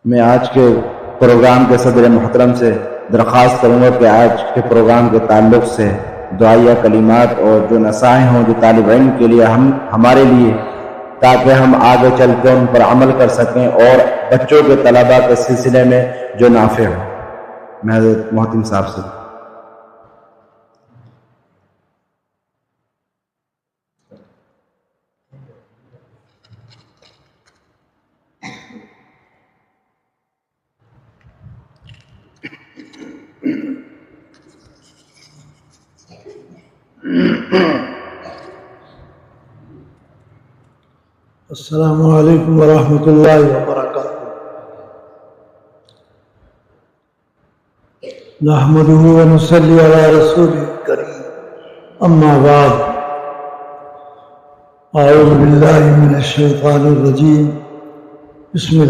میں آج کے پروگرام کے صدر محترم سے درخواست کروں گا کہ آج کے پروگرام کے تعلق سے دعائیہ کلمات اور جو نصائح ہوں جو طالب علم کے لیے ہمارے لیے، تاکہ ہم آگے چل کے ان پر عمل کر سکیں اور بچوں کے طلباء کے سلسلے میں جو نافع ہو۔ میں حضرت محتم صاحب سے السلام علیکم ورحمۃ اللہ وبرکاتہ۔ نحمده ونصلی علی رسوله الکریم، اما بعد، اعوذ باللہ من الشیطان الرجیم، بسم اللہ